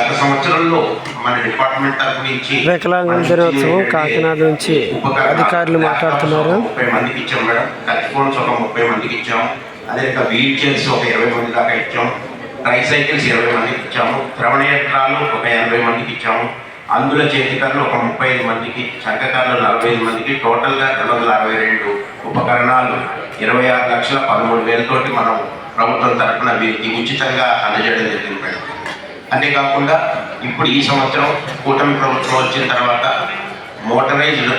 గత సంవత్సరంలో మన డిపార్ట్మెంట్ తరఫు నుంచి వికలాంగుల దినోత్సవం కాకినాడ నుంచి అధికారులు మాట్లాడుతున్నారు. 30 మందికి ఇచ్చాం మేడం. టచ్ ఫోన్స్ ఒక 30 మందికి ఇచ్చాము. అదే వీల్ చైర్స్ ఒక 20 మంది దాకా ఇచ్చాము. ట్రై సైకిల్స్ 20 మందికి ఇచ్చాము. శ్రవణయత్రాలు ఒక 80 మందికి ఇచ్చాము. అందుల చేతికర్లు ఒక 35 మందికి, శంఖకర్లు 45 మందికి, టోటల్గా 262 ఉపకరణాలు 26,13,000 తోటి మనం ప్రభుత్వం తరఫున వీరికి ఉచితంగా అందజేయడం జరిగింది మేడం. అంతేకాకుండా ఇప్పుడు ఈ సంవత్సరం కూటమి ప్రభుత్వం వచ్చిన తర్వాత మోటరైజ్డ్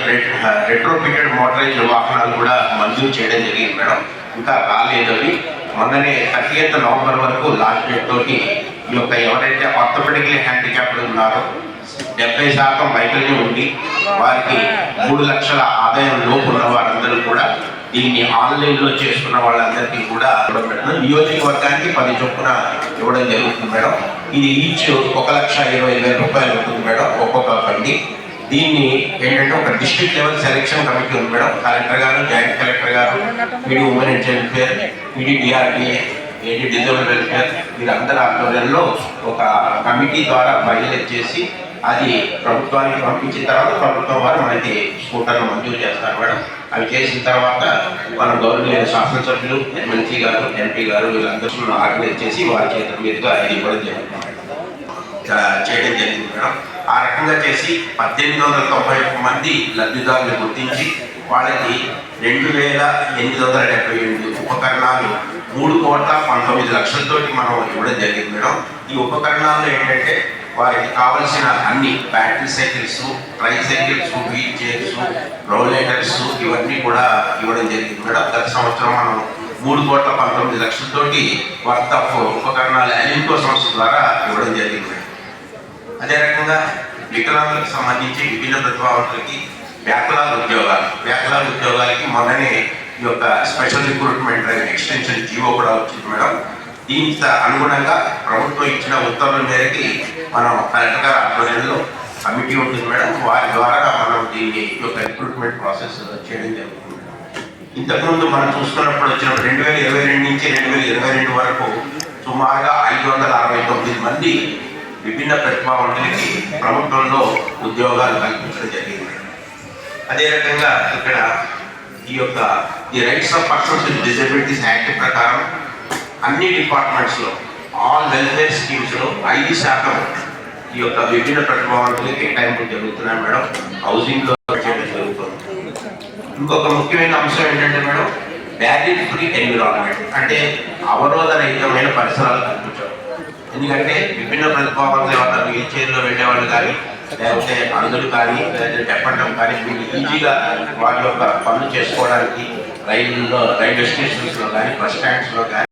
రెట్రోఫిటెడ్ మోటరైజ్డ్ వాహనాలు కూడా మంజూరు చేయడం జరిగింది మేడం. ఇంకా రాలేదు అవి. మొన్ననే 30th నవంబర్ వరకు లాస్ట్ డేట్ తోటి ఈ యొక్క ఎవరైతే ఆర్థోపెడికలీ హ్యాండిక్యాప్డ్ ఉన్నారో 70% వైకల్యం ఉండి వారికి 3 లక్షల ఆదాయం లోపు ఉన్న వారందరూ కూడా దీన్ని ఆన్లైన్లో చేసుకున్న వాళ్ళందరికీ కూడా నియోజకవర్గానికి 10 చొప్పున ఇవ్వడం జరుగుతుంది మేడం. ఇది ఈచ్ 1,20,000 రూపాయలు ఉంటుంది మేడం ఒక్కొక్క బండి. దీన్ని ఏంటంటే ఒక డిస్ట్రిక్ట్ లెవెల్ సెలక్షన్ కమిటీ ఉంది మేడం. కలెక్టర్ గారు, జాయింట్ కలెక్టర్ గారు, PD women and child welfare, PD DRDA, AD disable welfare వీరందరి ఆధ్వర్యంలో ఒక కమిటీ ద్వారా బయలుదేరి చేసి అది ప్రభుత్వానికి పంపించిన తర్వాత ప్రభుత్వం వారు మనకి స్కూటర్లు మంజూరు చేస్తారు మేడం. అవి చేసిన తర్వాత మన గవర్నమెంట్ శాసనసభ్యులు, ఎమ్మెల్సీ గారు, ఎంపీ గారు వీళ్ళందరూ ఆర్గనైజ్ చేసి వారి చేతుల మీదుగా ఇది ఇవ్వడం చేయడం జరిగింది మేడం. ఆ రకంగా చేసి 1891 మంది లబ్ధిదారులు గుర్తించి వాళ్ళకి 2,878 ఉపకరణాలు 3,19,00,000 మనం ఇవ్వడం జరిగింది మేడం. ఈ ఉపకరణాల్లో ఏంటంటే వారికి కావలసిన అన్ని battery cycles, tricycles, wheelchairs, rollators ఇవన్నీ కూడా ఇవ్వడం జరిగింది మేడం. గత సంవత్సరం మనం 3,19,00,000 వర్త్ ఆఫ్ ఉపకరణాలు అలింకో సంస్థ ద్వారా ఇవ్వడం జరిగింది మేడం. అదే రకంగా వికలాంగులకు సంబంధించి విభిన్న ప్రతిభావంతులకి బ్యాక్లాగ్ ఉద్యోగాలకి మొన్ననే ఈ యొక్క స్పెషల్ రిక్రూట్మెంట్ ఎక్స్టెన్షన్ జీవో కూడా వచ్చింది మేడం. దీనికి అనుగుణంగా ప్రభుత్వం ఇచ్చిన ఉత్తర్వుల మేరకి మనం కలెక్టర్ గారి ఆధ్వర్యంలో కమిటీ ఉంటుంది మేడం. వారి ద్వారా మనం దీన్ని యొక్క రిక్రూట్మెంట్ ప్రాసెస్ చేయడం జరుగుతుంది. ఇంతకుముందు మనం చూసుకున్నప్పుడు వచ్చిన 2022 నుంచి 2022 వరకు సుమారుగా 569 మంది విభిన్న ప్రతిభావంతులకి ప్రభుత్వంలో ఉద్యోగాలు కల్పించడం జరిగింది. అదే రకంగా ఇక్కడ ఈ యొక్క the rights of persons with disabilities act ప్రకారం అన్ని డిపార్ట్మెంట్స్లో ఆల్ వెల్ఫేర్ స్కీమ్స్లో 5% ఈ యొక్క విభిన్న ప్రతిభావంతులకి కేటాయింపులు జరుగుతున్నాయి మేడం. హౌసింగ్లో చేయడం జరుగుతుంది. ఇంకొక ముఖ్యమైన అంశం ఏంటంటే మేడం, బ్యారియర్ ఫ్రీ ఎన్విరాన్మెంట్ అంటే అవరోధరహితమైన పరిసరాలు కల్పించడం. ఎందుకంటే విభిన్న ప్రతిభావంతులు ఎవరైనా వీల్ చైర్లో వెళ్ళేవాళ్ళు కానీ లేకపోతే అందులు కానీ లేకపోతే చెప్పడం కానీ వీళ్ళు ఈజీగా వాళ్ళ యొక్క పనులు చేసుకోవడానికి రైల్వే స్టేషన్స్లో కానీ బస్ స్టాండ్స్లో కానీ